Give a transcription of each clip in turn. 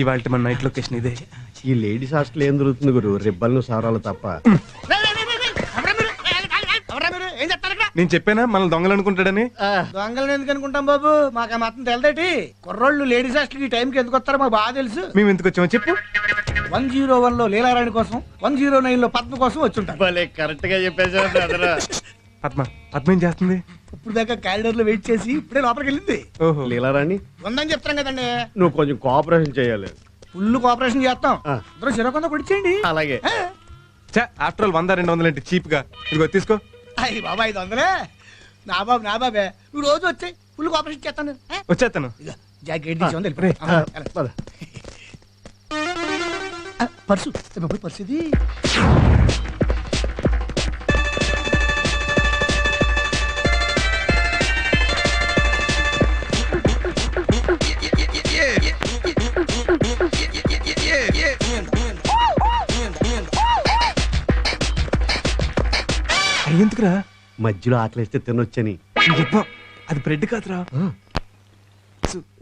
ఇవాళ మన night location ఇదే. ఈ లేడీస్ హాస్టల్ ఏం దొరుకుతుంది గురు? రిబ్బన్లు సారాలు తప్ప. నేను చెప్పానా మనం దొంగలు అనుకుంటాడని. దొంగలను ఎందుకు అనుకుంటాం బాబు, మాకు మాత్రం తెలదేటి. కుర్రోళ్ళు లేడీస్ హాస్టల్ ఈ టైంకి ఎందుకు వస్తారో మాకు బాగా తెలుసు. మేము ఎందుకు వచ్చామో చెప్పు. 101 లో లీలారాణి కోసం, 109 లో పద్మ కోసం వచ్చుంటారు. కరెక్ట్ గా చెప్పేసా. పద్మ ఏం చేస్తుంది? ఇప్పుడు దాకా క్యారిడర్ లో వెయిట్ చేసి ఇప్పుడే లోపలికి వెళ్ళింది. ఓహో, లీలారాణి ఉందని చెప్తాం కదండి. నువ్వు కొంచెం కోఆపరేషన్ చేయాలి. ఫుల్ కోఆపరేషన్ చేస్తాం. అందరూ చిరకొంద కొడిచేయండి. అలాగే. ఆఫ్టర్ ఆల్ 100-200 ఏంటి చీప్ గా? ఇదిగో తీసుకో. అయ్యి బాబా 500. నా బాబే నువ్వు రోజు వచ్చాయి, ఫుల్ కోఆపరేషన్ చేస్తాను. వచ్చేస్తాను. జాకెట్ తీసి పర్సు పర్సు ఇది. ఎందుకురా? మధ్యలో ఆకలిస్తే తినొచ్చని. అది బ్రెడ్ కాదురా.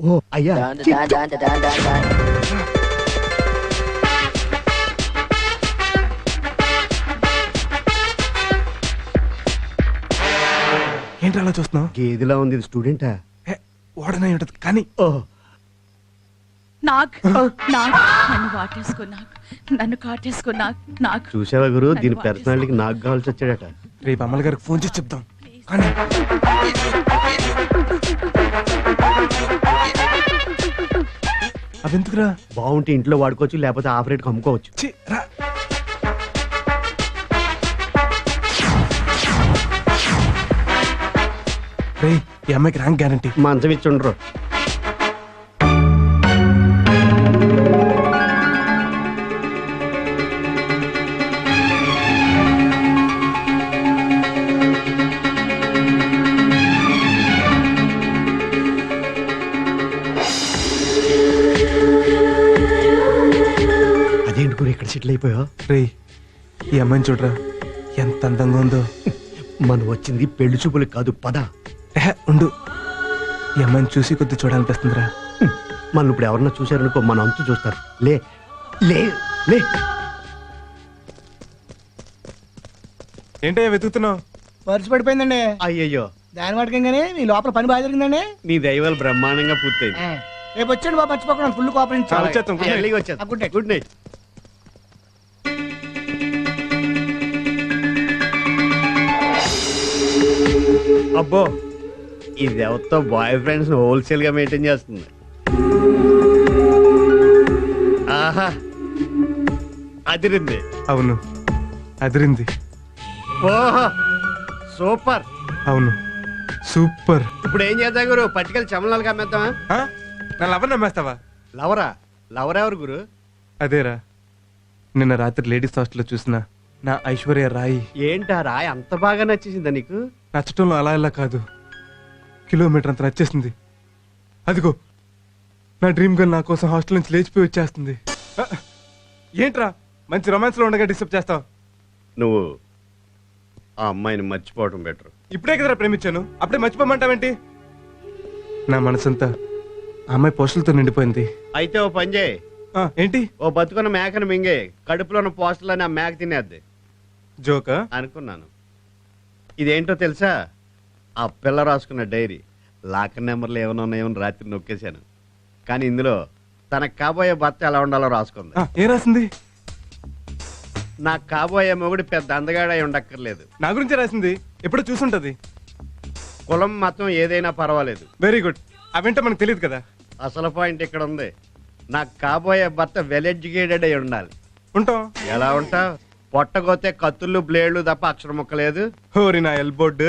ఓ అయ్యా, ఏంటి అలా చూస్తున్నావు? గేదిలా ఉంది. ఇది స్టూడెంటా? ఓడనై ఉంటది కానీ. ఓహో, నన్ను కాటేసుకున్నా. చూసావా గురు, దీని పర్సనాలిటీకి నాకు కావాల్సి వచ్చాడట. రేపు అమ్మల గారికి ఫోన్ చేసి చెప్తాం. కానీ అవెందుకురా? బాగుంటే ఇంట్లో వాడుకోవచ్చు, లేకపోతే ఆఫ్ రేట్కి అమ్ముకోవచ్చు. ఈ అమ్మాయికి ర్యాంక్ గ్యారంటీ. మంచం ఇచ్చి ఉండరు. అదేంటి గురు ఇక్కడ సెటిల్ అయిపోయా? ఈ అమ్మాయిని చూడరా ఎంత అందంగా ఉందో. మనం వచ్చింది పెళ్లి చూపులకు కాదు, పద. ఉండు, ఈ అమ్మాయిని చూసి కొద్ది చూడాలనిపిస్తుందిరా. మనం ఇప్పుడు ఎవరన్నా చూసారనుకో మన అంతు చూస్తారు. లే లే లే. ఏంటయ్యా వెతుకుతున్నావు? పర్సు పడిపోయిందండి. అయ్యయ్యో, దాని వాటికంగానే మీ లోపల పని బాగా జరిగిందండి. నీ దైవాలు బ్రహ్మాండంగా పూర్తయింది. రేపు వచ్చాడు బాబు, మర్చిపోకుండా ఫుల్ కోఆపరేషన్. వచ్చేస్తాం. Good night. Good night. అబ్బో, ఇది ఎవరితో బాయ్ ఫ్రెండ్స్ హోల్సేల్ గా మెయింటైన్ చేస్తుంది. ఆహా, అదిరింది. అవును, అదిరింది. ఓహో, సూపర్. అవును, సూపర్. ఇప్పుడు ఏం చేద్దాం గురు? పట్టుకెళ్ళి చమలాలుగా అమ్మేద్దామా? నా లవర్ నమ్మేస్తావా? లవరా? లవర్ ఎవరు గురు? అదేరా, నిన్న రాత్రి లేడీస్ హాస్టల్లో చూసిన నా ఐశ్వర్య రాయి. ఏంటా రాయి అంత బాగా నచ్చేసిందా నీకు? నచ్చటంలో అలా ఇలా కాదు, కిలోమీటర్ అంత నచ్చేసింది. అదిగో నా డ్రీమ్ గర్ల్ నా కోసం హాస్టల్ నుంచి లేచిపోయి వచ్చేస్తుంది. ఏంట్రా మంచి రొమాన్స్ లో ఉండగా డిస్టర్బ్ చేస్తావు? నువ్వు ఆ అమ్మాయిని మర్చిపోవడం బెటర్. ఇప్పుడే కదరా ప్రేమించాను, అప్పుడే మర్చిపోమంటావేంటి? నా మనసంతా ఆ అమ్మాయి పోస్టులతో నిండిపోయింది. అయితే ఓ పని చేయి. ఏంటి? ఓ బతుకున్న మేకను మింగే, కడుపులో ఉన్న పోస్టులని ఆ మేక తినేద్ది. జోకా అనుకున్నాను. ఇదేంటో తెలుసా? ఆ పిల్ల రాసుకున్న డైరీ. లాకర్ నెంబర్లు ఏమైనా ఉన్నాయేమని రాత్రి నొక్కేశాను. కానీ ఇందులో తనకు కాబోయే భర్త ఎలా ఉండాలో రాసుకుంది. ఏం రాసింది? నాకు కాబోయే మొగుడు పెద్ద అందగాడై ఉండక్కర్లేదు. నా గురించి రాసింది, ఎప్పుడు చూసుంటది. కులం మతం ఏదైనా పర్వాలేదు. Very good. అవేంటో మనకు తెలియదు కదా. అసలు పాయింట్ ఇక్కడ ఉంది. నాకు కాబోయే భర్త వెల్ ఎడ్యుకేటెడ్ అయి ఉండాలి. ఉంటాం. ఎలా ఉంటావు? పొట్టగోతే కత్తుళ్ళు బ్లేడ్లు తప్ప అక్షరం ముక్కలేదు. హోరి నా ఎల్బోర్డ్.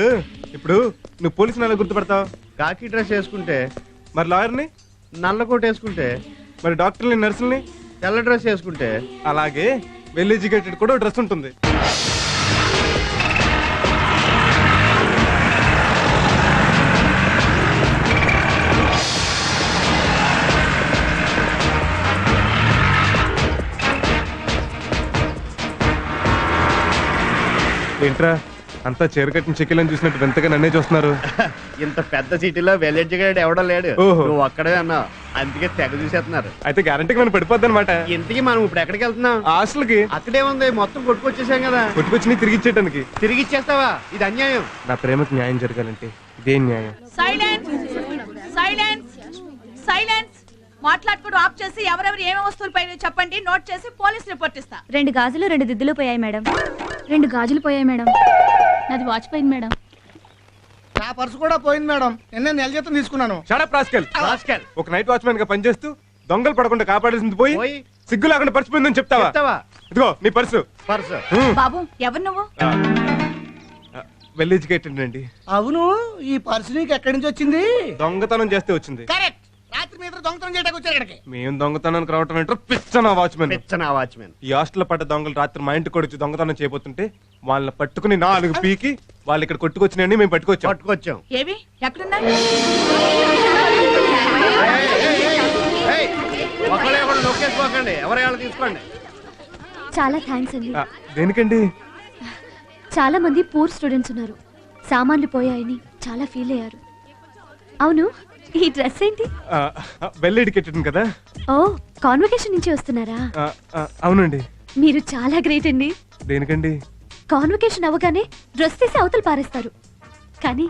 ఇప్పుడు నువ్వు పోలీసుని ఎలా గుర్తుపడతావు? కాకి డ్రెస్ వేసుకుంటే. మరి లాయర్ని? నల్ల కోట్ వేసుకుంటే. మరి డాక్టర్ని నర్సుల్ని? తెల్ల డ్రెస్ వేసుకుంటే. అలాగే వెల్ ఎడ్యుకేటెడ్ కూడా డ్రెస్ ఉంటుంది. ఏంట్రా అంతా చీరకట్టిన చెక్కిలని చూసినట్టు ఎంతగా నన్నే చూస్తున్నారు? ఇంత పెద్ద సిటీలో వెల్ ఎడ్యుకేటెడ్ ఎవడో లేడు. నువ్వు అక్కడే అన్నా. అందుకే తెగ చూసేస్తున్నారు. అయితే గ్యారంటీకి మనం పడిపోద్ది అనమాట. ఇంతకీ మనం ఇప్పుడు ఎక్కడికి వెళ్తున్నాం? హాస్టల్కి. అక్కడే ఉంది, మొత్తం కొట్టుకొచ్చేసాం కదా. కొట్టుకొచ్చి తిరిగి ఇచ్చేయడానికి. తిరిగి ఇచ్చేస్తావా? ఇది అన్యాయం. నా ప్రేమకు న్యాయం జరగాలంటే ఇదేం న్యాయం? సైలెన్స్ సైలెన్స్ సైలెన్స్ మాట్లాడుకోవడం ఆఫ్ చేసి ఎవరెవరు ఏమేమి వస్తువులు పైన చెప్పండి. నోట్ చేసి పోలీస్ రిపోర్ట్ ఇస్తా. 2 గాజులు 2 దిద్దులు పోయాయి మేడం. 2 గాజులు పోయాయి మేడం. నాది వాచ్ పోయింది మేడం. నా పర్సు కూడా పోయింది మేడం. నిన్న నెల జీతం తీసుకున్నాను. Shut up rascal. రాస్కెల్. ఒక నైట్ వాచ్మెన్ గా పనిచేస్తూ దొంగలు పడకుండా కాపాడాల్సింది పోయి పోయి సిగ్గు లేకుండా పరిచిపోయిందని చెప్తావా? చెప్తావా? ఇదిగో నీ పర్సు. పర్సు. బాబు ఎవరు నువ్వు? వెల్ ఎడ్యుకేటెడ్ అండి. అవును, ఈ పర్సు నీకు ఎక్కడి నుంచి వచ్చింది? దొంగతనం చేస్తే వచ్చింది. కరెక్ట్. రాత్రి మీద దొంగతనం చేయడానికి వచ్చారు ఇక్కడికి. మేము దొంగతనానికి రావటం ఏంటో పిచ్చన వాచ్మెన్. పిచ్చన వాచ్మెన్. ఈ హాస్టల్ పడ్డ దొంగలు రాత్రి మా ఇంటికి వచ్చి దొంగతనం చేయబోతుంటే వాళ్ళని పట్టుకుని 4 పీకి వాళ్ళు ఇక్కడ కొట్టుకొచ్చినాయని మేము పట్టుకొచ్చాం. పట్టుకొచ్చాం. ఏవి ఎక్కడున్నా? ఒకళ్ళే ఒకళ్ళు నొక్కేసుకోకండి, ఎవరైనా తీసుకోండి. చాలా థ్యాంక్స్ అండి. దేనికండి? చాలా మంది పూర్ స్టూడెంట్స్ ఉన్నారు. సామాన్లు పోయాయని చాలా ఫీల్ అయ్యారు. అవును, ఈ డ్రెస్ ఏంటి? వెల్ ఎడ్యుకేటెడ్ కదా. ఓ, కాన్వకేషన్ నుంచి వస్తున్నారా? అవునండి. మీరు చాలా గ్రేట్ అండి. దేనికండి? కాన్వకేషన్ అవగానే డ్రెస్ తీసి అవతలు పారేస్తారు. కానీ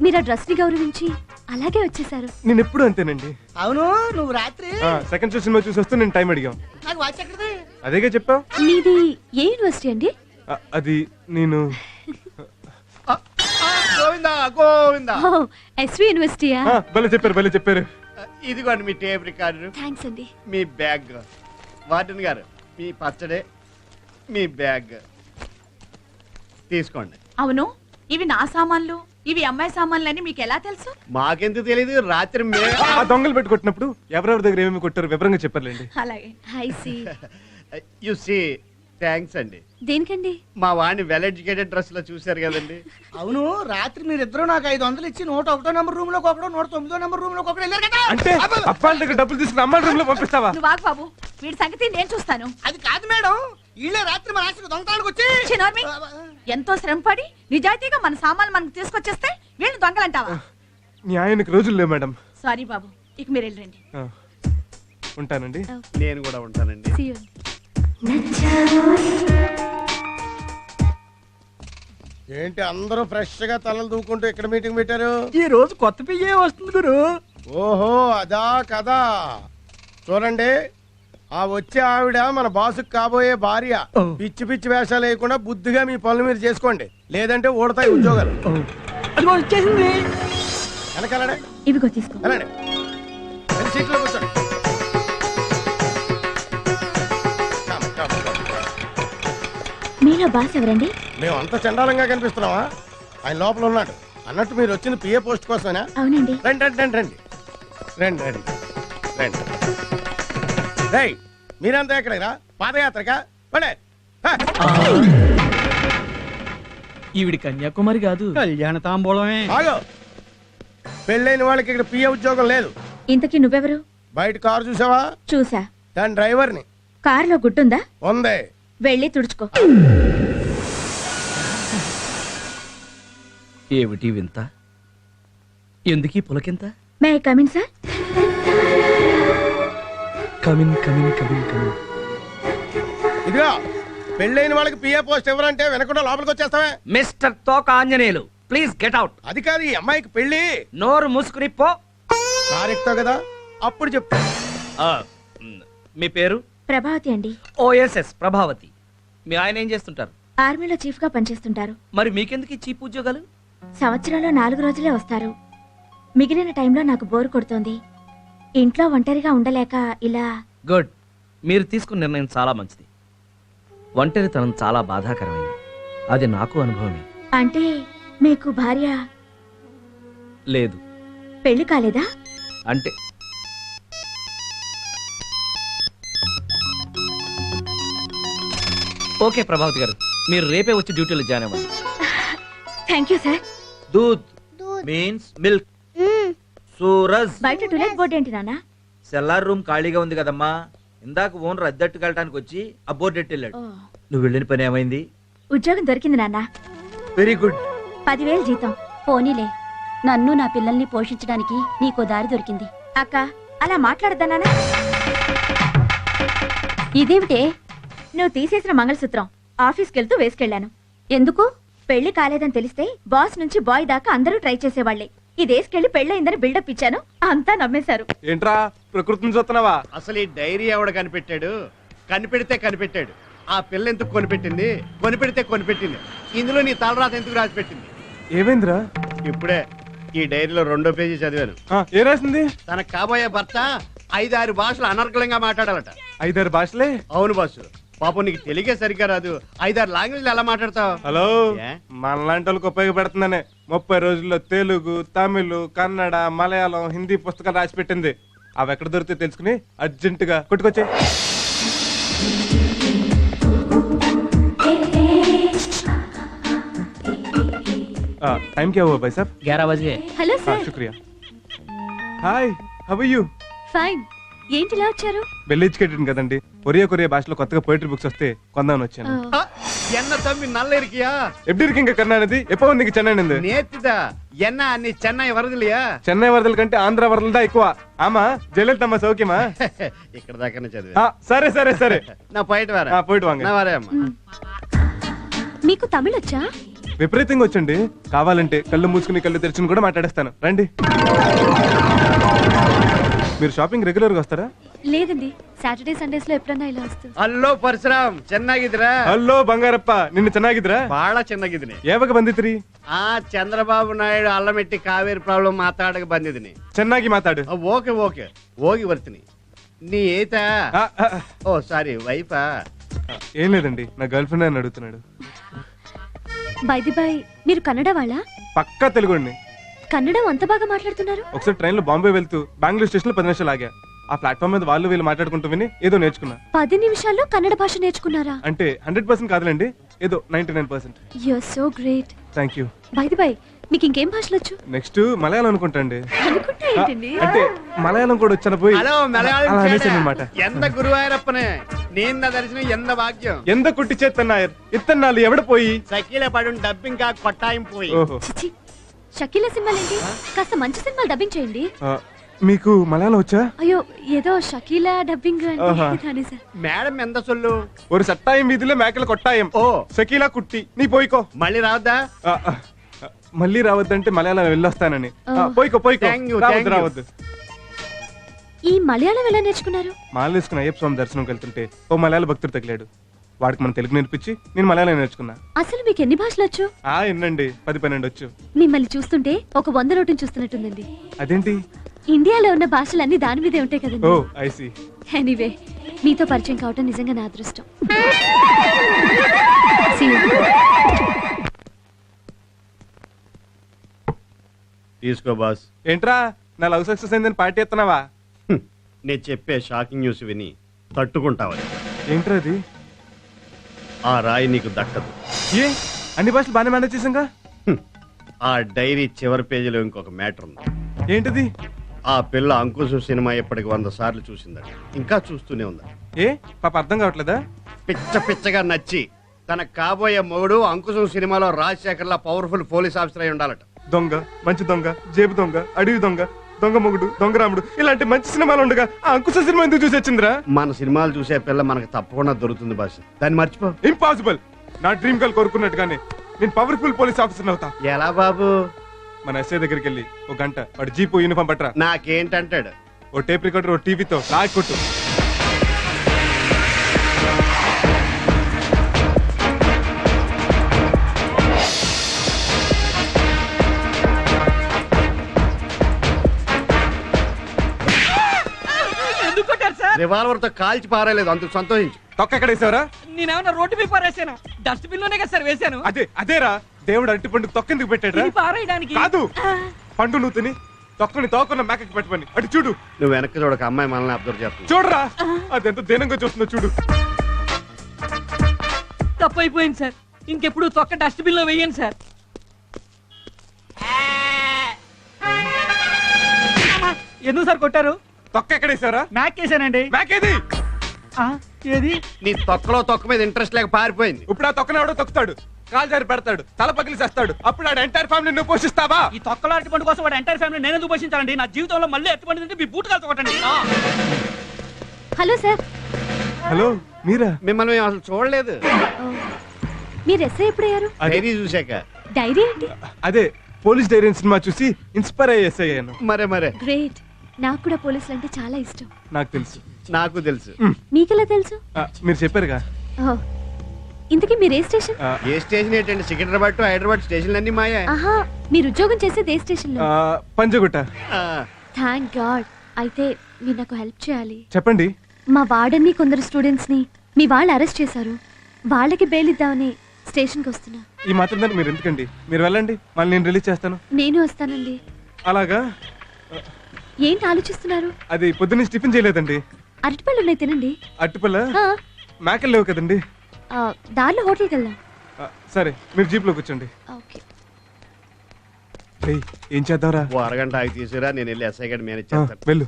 మీరు ఆ డ్రెస్ ని గౌరవించి అలాగే వచ్చేసారు. నేను ఎప్పుడు అంతేనండి. అవును, నువ్వు రాత్రి సెకండ్ షో సినిమా చూసి వస్తే నేను టైం అడిగాం. నాకు వాచ్ ఎక్కడిది? అదేగా చెప్పావు. మీది ఏ యూనివర్సిటీ అండి? అది నేను గోవిందా గోవిందా. ఓ, ఎస్వి యూనివర్సిటీయా? భలే చెప్పారు, భలే చెప్పారు. ఇదిగోండి మీ టేప్ రికార్డు, థ్యాంక్స్ అండి. మీ బ్యాగ్. వార్డెన్ గారు, మీ పచ్చడే, మీ బ్యాగ్ తీసుకోండి. అవును, ఇవి నా సామాన్లు, ఇవి అమ్మాయి సామాన్లు అని మీకు ఎలా తెలుసు? మాకెందుకు తెలీదు, రాత్రి ఆ దొంగలు పెట్టుకొట్టినప్పుడు ఎవరెవరి దగ్గర ఏమేమి కొట్టారు వివరంగా చెప్పర్లేండి. అలాగే. Hi see. You see. Thanks అండి. దేనికండి? మా వాడిని వెల్ ఎడ్యుకేటెడ్ డ్రెస్ లో చూశారు కదండి. అవును, రాత్రి మీరిద్దరూ నాకు 500 ఇచ్చి 101 నెంబర్ రూమ్ లోకి ఒకడు, 109 నెంబర్ రూమ్ లోకి ఒకడు వెళ్ళారు కదా. అంటే అబ్బాయిల దగ్గర డబ్బులు తీసుకుని అమ్మాయి రూమ్ లో పంపిస్తావా? నువ్వు ఆగు బాబు, వీడి సంగతి నేను చూస్తాను. అది కాదు మేడం, వీళ్ళే రాత్రి మా రాష్ట్ర దొంగతానికి వచ్చి ఛీ, నోర్మి. ఎంతో శ్రమపడి నిజాయితీగా మన సామాన్లు మనకు తీసుకొచ్చేస్తే వీళ్ళు దొంగలంటావా? న్యాయానికి రోజులు లేవు మేడం. సారీ బాబు, ఇక మీరు వెళ్ళండి. ఉంటానండి. నేను కూడా ఉంటానండి. See you. ఏంటి అందరూ ఫ్రెష్ గా తలలు దూకుంటూ ఇక్కడ మీటింగ్ పెట్టారు? ఈ రోజు కొత్త పియ్యే వస్తుంది గురు. ఓహో, అదా కదా. చూడండి, ఆ వచ్చే ఆవిడ మన బాసుకు కాబోయే భార్య. పిచ్చి పిచ్చి వేషాలు వేయకుండా బుద్ధిగా మీ పనులు మీరు చేసుకోండి, లేదంటే ఊడతాయి ఉద్యోగాలు. అదిగో వచ్చేసింది. వెనకాలడే ఇవిగో తీసుకో. వెళ్ళండి, వెళ్ళి సీట్లో కూర్చోండి. Come, come, come, come. మీలో బాస్ ఎవరండి? మేము అంత చండాలంగా కనిపిస్తున్నావా? ఆయన లోపల ఉన్నాడు. అన్నట్టు మీరు వచ్చింది పిఏ పోస్ట్ కోసమేనా? అవునండి. రండి రండి రండి రండి రండి రండి రండి. రేయ్, మీరంతా ఎక్కడరా? పాదయాత్రకా? పడే. ఈవిడి కన్యాకుమారి కాదు, కళ్యాణ తాంబూలమే. ఆగు. పెళ్ళైన వాళ్ళకి ఇక్కడ పిఏ ఉద్యోగం లేదు. ఇంతకీ నువ్వెవరు? బయట కారు చూసావా? చూసా. దాని డ్రైవర్ని. కారులో గుడ్డుందా? ఉంది. వెళ్ళి తుడుచుకో. ఏమిటి వింత? ఎందుకీ పులకింత? May I come in sir? Come in come in come in come in. ఇదిగో, పెళ్ళైన వాళ్ళకి పిఏ పోస్ట్ ఎవరంటే వెనకుండా లోపలికి వచ్చేస్తావే. మిస్టర్ తోక ఆంజనేయులు, ప్లీజ్ గెట్ అవుట్. అది కాదు, ఈ అమ్మాయికి పెళ్ళి. నోరు మూసుకుని పో. కారు ఎక్కుతావు కదా, అప్పుడు చెప్తా. మీ పేరు? ప్రభావతి అండి. ఓఎస్ఎస్ ప్రభావతి. మీ ఆయన ఏం చేస్తుంటారు? ఆర్మీలో చీఫ్ గా పనిచేస్తుంటారు. మరి మీకెందుకు ఈ చీప్ ఉద్యోగాలు? సంవత్సరంలో 4 రోజులే వస్తారు. మిగిలిన టైంలో నాకు బోర్ కొడుతోంది. ఇంట్లో ఒంటరిగా ఉండలేక ఇలా. గుడ్. మీరు తీసుకున్న నిర్ణయం చాలా మంచిది. ఒంటరితనం చాలా బాధాకరమైంది. అది నాకు అనుభవమే. అంటే మీకు భార్య లేదు. పెళ్లి కాలేదా? అంటే ఓకే ప్రభావతి గారు, మీరు రేపే వచ్చి డ్యూటీలో జాయిన్ అవ్వండి. Thank you sir. Doodh means milk. Suraj. బయట టూలెట్ బోర్డు ఏంటి నాన్న? సెల్లార్ రూమ్ ఖాళీగా ఉంది కదమ్మా, ఇందాక ఓనర్ అద్దెట్టుకు వెళ్ళడానికి వచ్చి ఆ బోర్డు ఎట్టెళ్ళాడు. నువ్వు వెళ్ళిన పని ఏమైంది? ఉద్యోగం దొరికింది నాన్న. Very good. 10,000 జీతం. పోనీలే, నన్ను నా పిల్లల్ని పోషించడానికి నీకో దారి దొరికింది. అక్క, అలా మాట్లాడద్దన్నానా? ఇదేమిటే నువ్వు తీసేసిన మంగళసూత్రం ఆఫీస్కి వెళ్తూ వేసుకెళ్ళాను. ఎందుకు? పెళ్లి కాలేదని తెలిస్తే బాస్ నుంచి బాయ్ దాకా అందరూ ట్రై చేసేవాళ్లే. ఇదేసుకెళ్లి పెళ్ళయిందని బిల్డప్ ఇచ్చాను, అంతా నమ్మేశారు. ఏంట్రా ప్రకృతిని చూస్తున్నావా? అసలు ఈ డైరీ ఎవడ కనిపెట్టాడు? కనిపెడితే కనిపెట్టాడు. ఆ పిల్ల ఎందుకు కొనిపెట్టింది? కొనిపెడితే కొనిపెట్టింది. ఇందులో నీ తలరాత ఎందుకు రాసి పెట్టింది? ఏమైందిరా? ఇప్పుడే ఈ డైరీలో 2వ పేజీ చదివాను. ఏ రాసింది? తనకు కాబోయే భర్త 5-6 భాషలు అనర్గళంగా మాట్లాడాలట. 5-6 భాషలే? అవును బాసు. పాపం నీకు తెలుగే సరిగ్గా రాదు, 5-6 లాంగ్వేజ్లు ఎలా మాట్లాడతావు? హలో, ఏ? మనలాంటి వాళ్ళకి ఉపయోగపడుతుందనే 30 రోజుల్లో తెలుగు, తమిళ్, కన్నడ, మలయాళం, హిందీ పుస్తకాలు రాసి పెట్టింది. అవి ఎక్కడ దొరికితే తెలుసుకుని అర్జెంటుగా కొట్టుకొచ్చే. टाइम क्या हुआ भाई साहब? 11 बजे. హలో हाँ, సార్. शुक्रिया. हाय, how are you? ఫైన్. ఏంటి ఇలా వచ్చారు? వెల్ ఎడ్యుకేటెడ్ కదండి. కొరియా భాషలో కొత్తగా పోయిటరీ బుక్స్ వస్తే కొందామని వచ్చాను. ఆ, ఎన్న తమ్మి నల్ల ఇరికియా எப்படி இருக்கீங்க కర్ణానిది? எப்போ வந்தீங்க చెన్నై నుండి? నేతిదా ఎన్న అన్ని చెన్నై వరదలియా? చెన్నై వరదల కంటే ఆంధ్ర వరదలు దా ఎక్కువ. ఆమా జయలలితమ్మ సౌఖ్యమా? ఇక్కడ దాకానే చదివా. సరే సరే సరే, నా పోయిట వారా. పోయిட்டு వాంగ. నా వారే అమ్మా. మీకు తమిళ్ వచ్చా? విపరీతంగా వచ్చండి. కావాలంటే కళ్ళు మూసుకుని కళ్ళు తెరుచుని కూడా మాట్లాడేస్తాను, రండి. మీరు షాపింగ్ రెగ్యులర్ గా వస్తారా? లేదండి, సాటర్డే సండేస్ లో ఎప్పుడన్నా ఇలా వస్తుంది. ಅಲ್ಲೋ ಪರಶುರಾಮ್ ಚೆನ್ನಾಗಿದ್ರಾ? హలో బంగారప్ప, నిన్ను ಚೆನ್ನಾಗಿದ್ರಾ? ಬಹಳ ಚೆನ್ನಾಗಿದ್ದೀನಿ. ಯಾವಾಗ ಬಂದಿದ್ರಿ? ಆ ಚಂದ್ರಬಾಬು ನಾಯ್ಡು ಅಲ್ಲಮೆಟ್ಟಿ ಕಾವೇರಿ ಪ್ರಾಬ್ಲಮ್ ಮಾತಾಡಕ್ಕೆ ಬಂದಿದ್ದೀನಿ. ಚೆನ್ನಾಗಿ ಮಾತಾಡು. ಓಕೆ ಓಕೆ ಹೋಗಿ ಬರ್ತೀನಿ. ನೀ ಏತಾ? ఆ, ఆ, ఓ సారీ వైఫా? ఏం లేదండి, నా గర్ల్ ఫ్రెండ్ అని అడుగుతున్నాడు. బైది బై, మీరు కన్నడ వాళ్ళా? పక్కా తెలుగుండి. కన్నడం అంత బాగా మాట్లాడుతున్నారు. ఒకసారి ట్రైన్ లో బాంబే వెళ్తూ బెంగళూరు స్టేషన్ లో 10 నిమిషాలు ఆగా. ఆ ప్లాట్ఫామ్ మీద వాళ్ళు వీళ్ళు మాట్లాడుకుంటూ విని ఏదో నేర్చుకున్నా. 10 నిమిషాల్లో కన్నడ భాష నేర్చుకున్నారా? అంటే 100% కాదులేండి, ఏదో 99%. You are so great. Thank you. By the by, మీకు ఇంకేం భాషలు వచ్చు? నెక్స్ట్ మలయాళం అనుకుంటండి. అనుకుంటా ఏంటండి? అంటే మలయాళం కూడా వచ్చాను పోయి హలో మలయాళం అలా చేడా? అనేసాను అన్నమాట. ఎంత గురువాయూరప్పనే నీంద దర్శనం ఎంత భాగ్యం. ఎంత కుట్టి చేతన్నాయర్ ఇత్తన్నాళ్ళు ఎవడ పోయి. సకీల పడు డబ్బింగ్ కా కొట్టాయం పోయి. ఓహో, చిచి, షకీలా సినిమాలేంటి? కాస్త మంచి సినిమాలు డబ్బింగ్ చేయండి. మీకు మలయాళం వచ్చా? అయ్యో, ఏదో షకీలా డబ్బింగ్ ఆహా. అంటే సార్. మేడం ఎంత సొల్లు. ఒక సట్టాయం వీధిలో మేకల కొట్టాయం. ఓ షకీలా కుట్టి నీ పోయికో. మళ్ళీ రావద్దా? ఆ, ఆ, మళ్ళీ రావద్దంటే మలయాళం వెళ్ళొస్తానని. పోయికో పోయికో, Thank you, రావద్దు thank you. రావద్దు. ఈ మలయాళం ఎలా నేర్చుకున్నారు? మాల వేసుకుని అయ్యప్ప స్వామి దర్శనంకి వెళ్తుంటే ఓ మలయాళ భక్తుడు తగిలాడు. వాడికి మన తెలుగు నేర్పించి నేను మలయాళం నేర్చుకున్నా. అసలు మీకు ఎన్ని భాషలు వచ్చు? ఎన్నండి 10-12 వచ్చు. మిమ్మల్ని చూస్తుంటే ఒక 100 నోటుని చూస్తున్నట్టుందండి. అదేంటి? ఇండియాలో ఉన్న భాషలన్నీ దాని మీదే ఉంటాయి ఓ కదండి. I see. ఎనీవే, మీతో పరిచయం కావటం నిజంగా నా అదృష్టం. See you. తీసుకో బాస్. ఏంట్రా నా లవ్ సక్సెస్ అయిందని పార్టీ ఎత్తనావా? నేను చెప్పే షాకింగ్ న్యూస్ విని తట్టుకుంటావా? ఏంట్రా అది? ఆ రాయి నీకు దక్కదు. ఏ అన్ని భాషలు బాగానే మేనేజ్ చేసాంగా. ఆ డైరీ చివరి పేజీలో ఇంకొక మ్యాటర్ ఉంది. ఏంటిది? ఆ పిల్ల అంకుశం సినిమా ఇప్పటికి 100 సార్లు చూసిందట. ఇంకా చూస్తూనే ఉందట. ఏ పాప అర్థం కావట్లేదా? పిచ్చ పిచ్చగా నచ్చి తన కాబోయే మొగుడు అంకుశం సినిమాలో రాజశేఖర్లా పవర్ఫుల్ పోలీస్ ఆఫీసర్ అయి ఉండాలట. దొంగ, మంచి దొంగ, జేబు దొంగ, అడవి దొంగ, దొంగ మొగుడు, దొంగ రాముడు ఇలాంటి మంచి సినిమాలు ఉండగా ఆ అంకుశ సినిమా ఎందుకు చూసి వచ్చిందిరా? మన సినిమాలు చూసే పిల్ల మనకు తప్పకుండా దొరుకుతుంది బాస్. దాన్ని మర్చిపో. ఇంపాసిబుల్. నా డ్రీమ్ గర్ల్ కోరుకున్నట్టుగానే నేను పవర్ఫుల్ పోలీస్ ఆఫీసర్ అవుతా. ఎలా బాబు? మన ఎస్ఐ దగ్గరికి వెళ్ళి ఒక గంట వాడు జీపు యూనిఫామ్ పట్టరా. నాకేంటంటాడు? ఓ టేప్ రికార్డర్, ఓ టీవీతో లాగ్ కొట్టు. ఎందుకు కొట్టారు సార్? రివాల్వర్ తో కాల్చి పారేలేదు, అందుకు సంతోషించు. తొక్క ఎక్కడ వేసావరా? నేనేమన్నా రోడ్డు మీద పారేసాను? డస్ట్బిన్ లోనే కదా సార్ వేసాను. అదేరా దేవుడు అరటి పండు తొక్కెందుకు పెట్టాడు? పారేయడానికి కాదు, పండు నువ్వు తిని తొక్కని తోకున్న మేకకి పెట్టమని. అటు చూడు. నువ్వు వెనక్కి చూడక, అమ్మాయి మనల్ని అబ్జర్వ్ చేస్తుంది. చూడరా అదెంత దీనంగా చూస్తుందో చూడు. తప్పైపోయింది సార్, ఇంకెప్పుడు తొక్క డస్ట్బిన్ లో వేయండి సార్. ఎందుకు సార్ కొట్టారు? తొక్క ఎక్కడ వేసావరా? మ్యాక్ వేసానండి. మేకేది? ఏది? నీ తొక్కలో తొక్క మీద ఇంట్రెస్ట్ లేక పారిపోయింది. ఇప్పుడు ఆ తొక్కన ఎవడో తొక్కుతాడు, కాలు జారి పెడతాడు, తల పగిలి చేస్తాడు. అప్పుడు ఆ ఎంటైర్ ఫ్యామిలీ నువ్వు పోషిస్తావా? ఈ తొక్కలో అరటి పండు కోసం వాడు ఎంటైర్ ఫ్యామిలీ నేను ఎందుకు పోషించాలండి? నా జీవితంలో మళ్ళీ అరటి పండు తింటే మీ బూట్ కాల్చి కొట్టండి. Hello sir. హలో మీరా? మిమ్మల్ని మేము అసలు చూడలేదు. మీరు ఎస్ఐ ఎప్పుడయ్యారు? డైరీ చూశాక. డైరీ ఏంటి? అదే పోలీస్ డైరీ సినిమా చూసి ఇన్స్పైర్ అయ్యాను. మరే గ్రేట్. నాకు కూడా పోలీసులు అంటే చాలా ఇష్టం. నాకు తెలుసు. నాకు తెలుసు. మీకెలా తెలుసు? మీరు చెప్పారుగా. ఓ, ఇంతకీ మీరు ఏ స్టేషన్? ఏ స్టేషన్ ఏంటండి? సికింద్రాబాద్ టు హైదరాబాద్ స్టేషన్లన్నీ మాయా. ఆహా, మీరు ఉద్యోగం చేసేది ఏ స్టేషన్ లో? పంజగుట్ట. Thank God. అయితే మీరు నాకు హెల్ప్ చేయాలి. చెప్పండి. మా వార్డెన్ని కొందరు స్టూడెంట్స్ ని మీ వాళ్ళు అరెస్ట్ చేశారు. వాళ్ళకి బెయిల్ ఇద్దామని స్టేషన్కి వస్తున్నా. ఈ మాత్రం దాన్ని మీరు ఎందుకండి? మీరు వెళ్ళండి, మళ్ళీ నేను రిలీజ్ చేస్తాను. నేను వస్తానండి. అలాగా? ఏంటి ఆలోచిస్తున్నారు? అది పొద్దున్నే టిఫిన్ చేయలేదండి. అరటిపళ్ళు ఉన్నాయి, తినండి. అట్టుపల్ల ఆ, మేకలు లేవు కదండి. దారిలో హోటల్కి వెళ్దాం. సరే మీరు జీప్లో కూర్చోండి. ఓకే. ఏయ్, ఏం చేద్దాంరా? ఓ అరగంట ఆగి తీసుకురా, నేను వెళ్ళి ఎస్ఐ గారిని మేనేజ్ చేస్తాను. వెళ్ళు.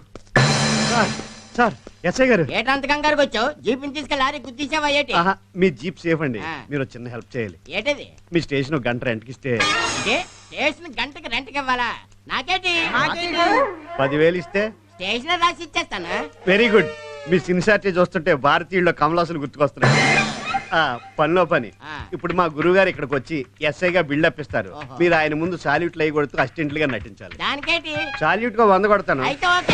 సార్ ఎస్ఐ గారు. ఏటంత కంగారుకు వచ్చావు? జీపుని తీసుకెళ్ళి లారీ గుద్దేశావా ఏటి? ఆహా, మీ జీప్ సేఫ్ అండి. ఆ. మీరు ఒక చిన్న హెల్ప్ చేయాలి. ఏటది? మీ స్టేషన్ ఒక గంట రెంట్కి ఇస్తే. అంటే స్టేషన్ గంటకి రెంట్కి ఇవ్వాలా? నాకేటి? 10,000 ఇస్తే స్టేషన్ రాసి ఇచ్చేస్తాను. Very good. మీ సిన్సియారిటీ చూస్తుంటే భారతీయుల్లో కమలాసులు గుర్తుకొస్తున్నాయి. పనిలో పని. ఆ. ఇప్పుడు మా గురువు గారు ఇక్కడికి వచ్చి ఎస్ఐగా బిల్డప్ ఇస్తారు. ఓహో. మీరు ఆయన ముందు సాల్యూట్లు అయి కొడుతూ అసిస్టెంట్లు గా నటించాలి. దానికేటి? సాల్యూట్ గా 100 కొడతాను. అయితే ఓకే.